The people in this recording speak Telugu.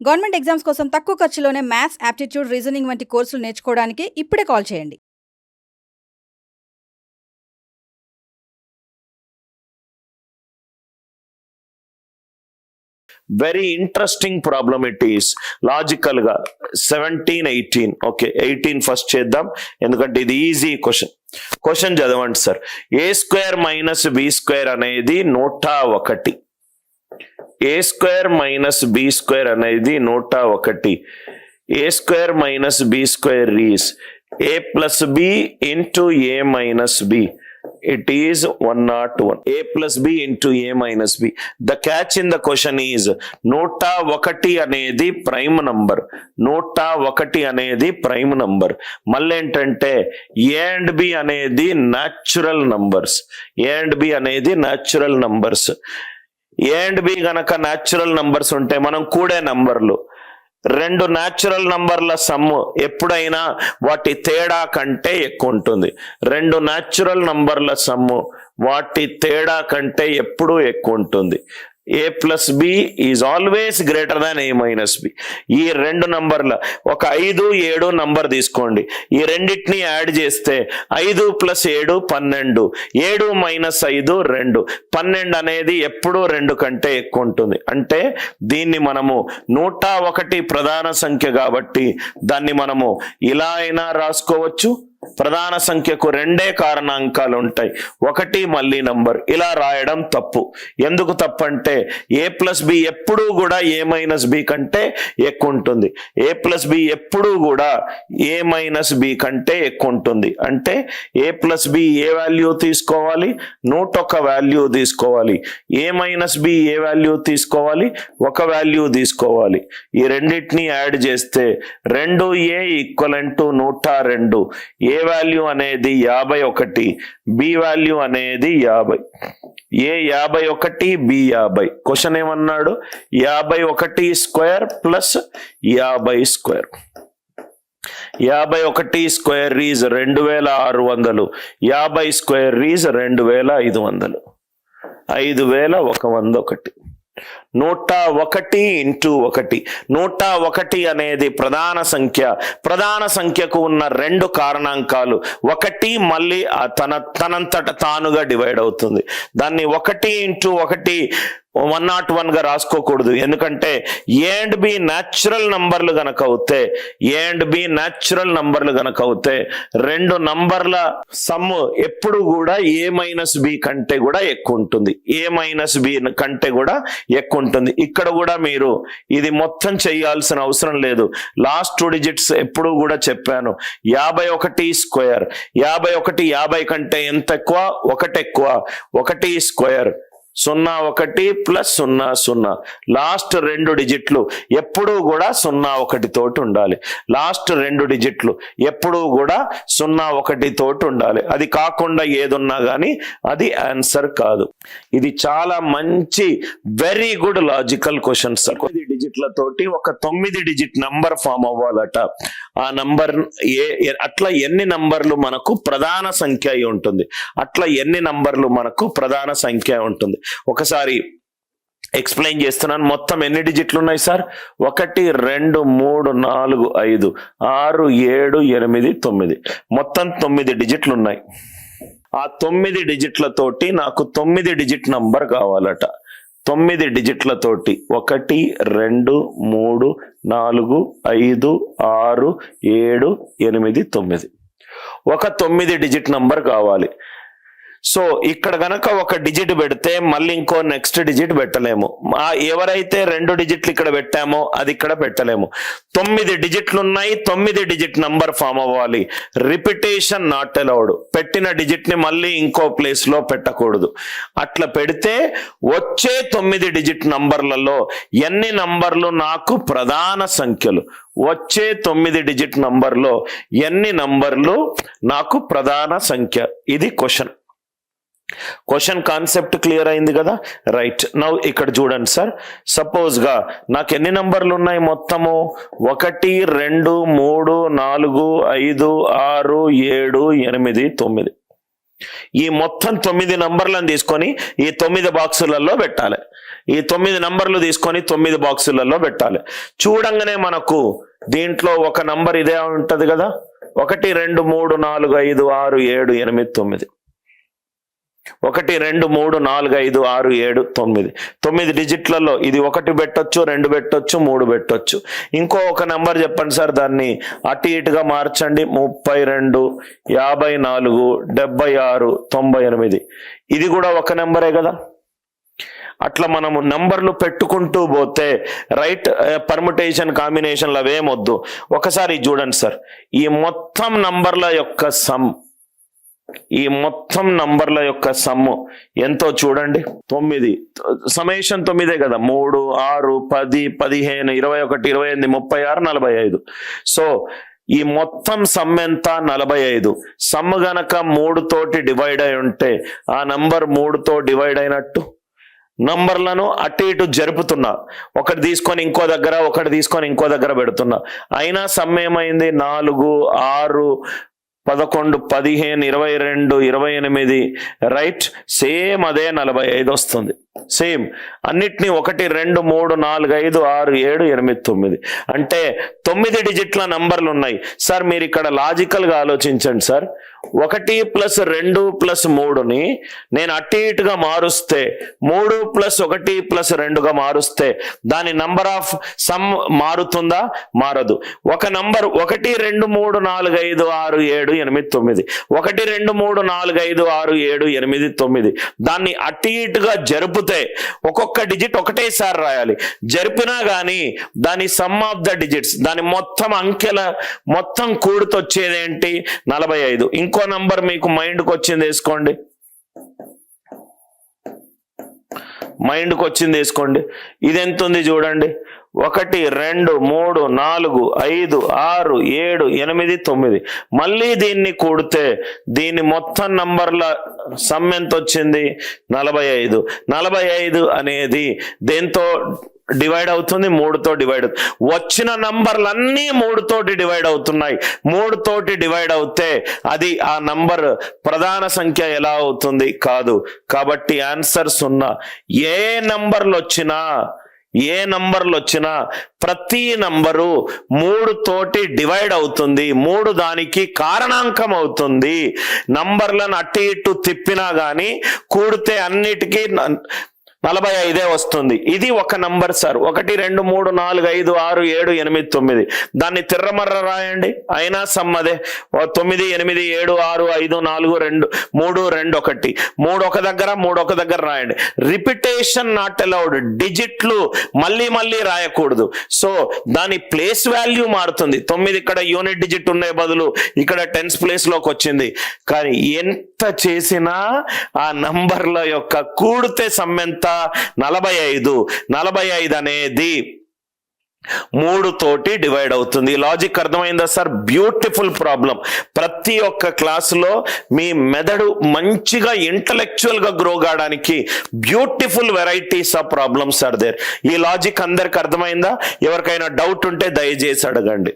గవర్నమెంట్ ఎగ్జామ్స్ కోసం తక్కువ ఖర్చులోనే మ్యాథ్స్, యాప్టిట్యూడ్, రీజనింగ్ వంటి కోర్సులు నేర్చుకోవడానికి ఇప్పుడే కాల్ చేయండి. Very interesting problem it is. Logical గా 17, 18. ఓకే, 18 ఫస్ట్ చేద్దాం ఎందుకంటే ఇది ఈజీ క్వశ్చన్ చదవండి sir. A square minus B square అనేది 101. A square minus B square అనేది 101. A square minus B square is A plus B into A minus B. It is 101. A plus B into A minus B. The catch in the question is 101 అనేది ప్రైమ్ నంబర్. 101 అనేది ప్రైమ్ నంబర్. మళ్ళీ ఏంటంటే A and B అనేది natural numbers. A and B అనేది natural numbers. A and B గనక న్యాచురల్ నంబర్స్ ఉంటే మనం కూడే నంబర్లు. రెండు న్యాచురల్ నంబర్ల సమ్ము ఎప్పుడైనా వాటి తేడా కంటే ఎక్కువ ఉంటుంది. రెండు న్యాచురల్ నంబర్ల సమ్ము వాటి తేడా కంటే ఎప్పుడూ ఎక్కువ ఉంటుంది. A plus B is always greater than A minus B. ఈ రెండు నంబర్ల ఒక 5, 7 నంబర్ తీసుకోండి. ఈ రెండింటిని యాడ్ చేస్తే 5 + 7 12. 7 - 5 2. 12 అనేది ఎప్పుడూ 2 కంటే ఎక్కువ ఉంటుంది. అంటే దీన్ని మనము 101 ప్రధాన సంఖ్య కాబట్టి దాన్ని మనము ఇలా అయినా రాసుకోవచ్చు. ప్రధాన సంఖ్యకు 2 కారణాంకాలు ఉంటాయి, 1 మళ్ళీ నంబర్. ఇలా రాయడం తప్పు. ఎందుకు తప్పు అంటే ఏ ప్లస్ బి ఎప్పుడూ కూడా ఏ మైనస్ బి కంటే ఎక్కువ ఉంటుంది. ఏ ప్లస్ బి ఎప్పుడూ కూడా ఏ మైనస్ బి కంటే ఎక్కువ ఉంటుంది. అంటే ఏ ప్లస్ బి ఏ వాల్యూ తీసుకోవాలి, 101 వాల్యూ తీసుకోవాలి. ఏ మైనస్ బి ఏ వాల్యూ తీసుకోవాలి, 1 వాల్యూ తీసుకోవాలి. ఈ రెండింటిని యాడ్ చేస్తే 2a = 102. ఏ వాల్యూ అనేది 51, బి వాల్యూ అనేది 50. ఏ 51, బి 50. క్వశ్చన్ ఏమన్నాడు? 51 square plus 50 square. 51 square is 2600. 50 square is 2500. 5101. 101 into 1. 101 అనేది ప్రధాన సంఖ్య. ప్రధాన సంఖ్యకు ఉన్న 2 కారణాంకాలు. 1 మళ్ళీ తనంతట తానుగా డివైడ్ అవుతుంది. దాన్ని 1 ఇంటూ 1 101 గా రాసుకోకూడదు. ఎందుకంటే ఏ అండ్ బి న్యాచురల్ నంబర్లు గనక అవుతే, ఏ అండ్ బి న్యాచురల్ నంబర్లు గనక అవుతే 2 నంబర్ల సమ్ము ఎప్పుడు కూడా ఏ మైనస్ బి కంటే కూడా ఎక్కువ ఉంటుంది. ఏ మైనస్ బి కంటే కూడా ఎక్కువ ఉంటుంది. ఇక్కడ కూడా మీరు ఇది మొత్తం చేయాల్సిన అవసరం లేదు. లాస్ట్ 2 డిజిట్స్ ఎప్పుడు కూడా చెప్పాను. 51 స్క్వేర్. 51 50 కంటే ఎంత ఎక్కువ? 1 ఎక్కువ. 1 స్క్వేర్ 01 + 00. లాస్ట్ 2 డిజిట్లు ఎప్పుడూ కూడా 01 తోటి ఉండాలి. లాస్ట్ 2 డిజిట్లు ఎప్పుడూ కూడా 01 తోటి ఉండాలి. అది కాకుండా ఏదున్నా కానీ అది ఆన్సర్ కాదు. ఇది చాలా మంచి very good logical question sir. 9 డిజిట్లతోటి ఒక 9 డిజిట్ నంబర్ ఫామ్ అవ్వాలట. ఆ నంబర్ అట్లా ఎన్ని నంబర్లు మనకు ప్రధాన సంఖ్య అయి ఉంటుంది. అట్లా ఎన్ని నంబర్లు మనకు ప్రధాన సంఖ్య ఉంటుంది. ఒకసారి ఎక్స్ప్లెయిన్ చేస్తున్నాను. మొత్తం ఎన్ని డిజిట్లు ఉన్నాయి సార్? 1 2 3 4 5 6 7 8 9. మొత్తం 9 డిజిట్లు ఉన్నాయి. ఆ 9 డిజిట్లతోటి నాకు 9 డిజిట్ నంబర్ కావాలట. 9 డిజిట్లతోటి 1 2 3 4 5 6 7 8 9 ఒక 9 డిజిట్ నంబర్ కావాలి. సో ఇక్కడ గనక ఒక డిజిట్ పెడితే మళ్ళీ ఇంకో నెక్స్ట్ డిజిట్ పెట్టలేము. ఎవరైతే 2 డిజిట్లు ఇక్కడ పెట్టామో అది ఇక్కడ పెట్టలేము. 9 డిజిట్లు ఉన్నాయి. 9 డిజిట్ నంబర్ ఫామ్ అవ్వాలి. Repetition not allowed. పెట్టిన డిజిట్ ని మళ్ళీ ఇంకో ప్లేస్ లో పెట్టకూడదు. అట్లా పెడితే వచ్చే 9 డిజిట్ నంబర్లలో ఎన్ని నంబర్లు నాకు ప్రధాన సంఖ్యలు? వచ్చే 9 డిజిట్ నంబర్లో ఎన్ని నంబర్లు నాకు ప్రధాన సంఖ్య? ఇది క్వశ్చన్ కాన్సెప్ట్ క్లియర్ అయింది కదా? రైట్. నౌ ఇక్కడ చూడండి సార్. సపోజ్ గా నాకు ఎన్ని నంబర్లు ఉన్నాయి మొత్తము? 1 2 3 4 5 6 7 8 9. ఈ మొత్తం 9 నంబర్లను తీసుకొని ఈ 9 బాక్సులలో పెట్టాలి. ఈ 9 నంబర్లు తీసుకొని 9 బాక్సులలో పెట్టాలి. చూడంగానే మనకు దీంట్లో ఒక నంబర్ ఇదే ఉంటది కదా, 1 2 3 4 5 6 7 8 9. 1 2 3 4 5 6 7 9. 9 డిజిట్లలో ఇది 1 పెట్టొచ్చు, 2 పెట్టొచ్చు, 3 పెట్టొచ్చు. ఇంకో ఒక నెంబర్ చెప్పండి సార్, దాన్ని అటు ఇటుగా మార్చండి. 32 54 76 98. ఇది కూడా ఒక నెంబరే కదా. అట్లా మనము నంబర్లు పెట్టుకుంటూ పోతే రైట్ పర్ముటేషన్ కాంబినేషన్లు అవేమొద్దు. ఒకసారి చూడండి సార్, ఈ మొత్తం నంబర్ల యొక్క సమ్, ఈ మొత్తం నంబర్ల యొక్క సమ్ము ఎంతో చూడండి. 9 సమేషన్ 9 కదా. 3 6 10 15 21 28 36 45. సో ఈ మొత్తం సమ్ ఎంత? 45. సమ్ గనక 3 తోటి డివైడ్ అయి ఉంటే ఆ నంబర్ 3తో డివైడ్ అయినట్టు. నంబర్లను అటు ఇటు జరుపుతున్నా, ఒకటి తీసుకొని ఇంకో దగ్గర, ఒకటి తీసుకొని ఇంకో దగ్గర పెడుతున్నా, అయినా సమ్ ఏమైంది? 4 6 11 15 22 28. రైట్, సేమ్ అదే 45 వస్తుంది. సేమ్ అన్నిటినీ 1 2 3 4 5 6 7 8 9. అంటే 9 డిజిట్ల నంబర్లు ఉన్నాయి సార్. మీరు ఇక్కడ లాజికల్ గా ఆలోచించండి సార్. 1 + 2 + 3ని నేను అటు ఇటుగా మారుస్తే, 3 + 1 + 2గా మారుస్తే దాని నంబర్ ఆఫ్ సమ్ మారుతుందా? మారదు. ఒక నంబర్ 1 2 3 4 5 6 7 8 9. 1 2 3 4 5 6 7 8 9. దాన్ని అటు ఇటుగా జరుపుతే ఒక్కొక్క డిజిట్ ఒకటేసారి రాయాలి. జరిపినా గానీ దాని సమ్ ఆఫ్ ద డిజిట్స్, దాని మొత్తం అంకెల మొత్తం కూడుతొచ్చేదేంటి? 45. ఇంకో నంబర్ మీకు మైండ్కి వచ్చింది వేసుకోండి, మైండ్కి వచ్చింది వేసుకోండి. ఇది ఎంత ఉంది చూడండి. 1 2 3 4 5 6 7 8 9. మళ్ళీ దీన్ని కూడితే దీని మొత్తం నంబర్ల సమ్ ఎంత వచ్చింది? 45. 45 అనేది దేంతో డివైడ్ అవుతుంది? 3తో డివైడ్ అవుతుంది. వచ్చిన నంబర్లన్నీ 3తోటి డివైడ్ అవుతున్నాయి. 3తోటి డివైడ్ అవుతే అది ఆ నంబర్ ప్రధాన సంఖ్య ఎలా అవుతుంది? కాదు. కాబట్టి ఆన్సర్ 0. ఏ నంబర్లు వచ్చినా ప్రతి నంబరు 3తోటి డివైడ్ అవుతుంది. 3 దానికి కారణాంకం అవుతుంది. నంబర్లను అటు ఇటు తిప్పినా గానీ కూడితే అన్నిటికీ 45 వస్తుంది. ఇది ఒక నంబర్ సార్. 1 2 3 4 5 6 7 8 9. దాన్ని తిర్రమర్ర రాయండి, అయినా సమ్ అదే. 9 8 7 6 5 4 2 3 2 1. 3 ఒక దగ్గర, 3 ఒక దగ్గర రాయండి. Repetition not allowed. డిజిట్లు మళ్ళీ మళ్ళీ రాయకూడదు. సో దాని ప్లేస్ వాల్యూ మారుతుంది. 9 ఇక్కడ యూనిట్ డిజిట్ ఉండే బదులు ఇక్కడ టెన్స్ ప్లేస్ లోకి వచ్చింది. కానీ ఎంత చేసినా ఆ నంబర్ల యొక్క కూడితే సమ్ ఎంత? 45. 45 అనేది 3తోటి డివైడ్ అవుతుంది. లాజిక్ అర్థమైందా సార్? Beautiful problem. ప్రతి ఒక్క క్లాసులో మీ మెదడు మంచిగా ఇంటలెక్చువల్ గా గ్రో కావడానికి beautiful varieties of problems are there. ఈ లాజిక్ అందరికి అర్థమైందా? ఎవరికైనా డౌట్ ఉంటే దయచేసి అడగండి.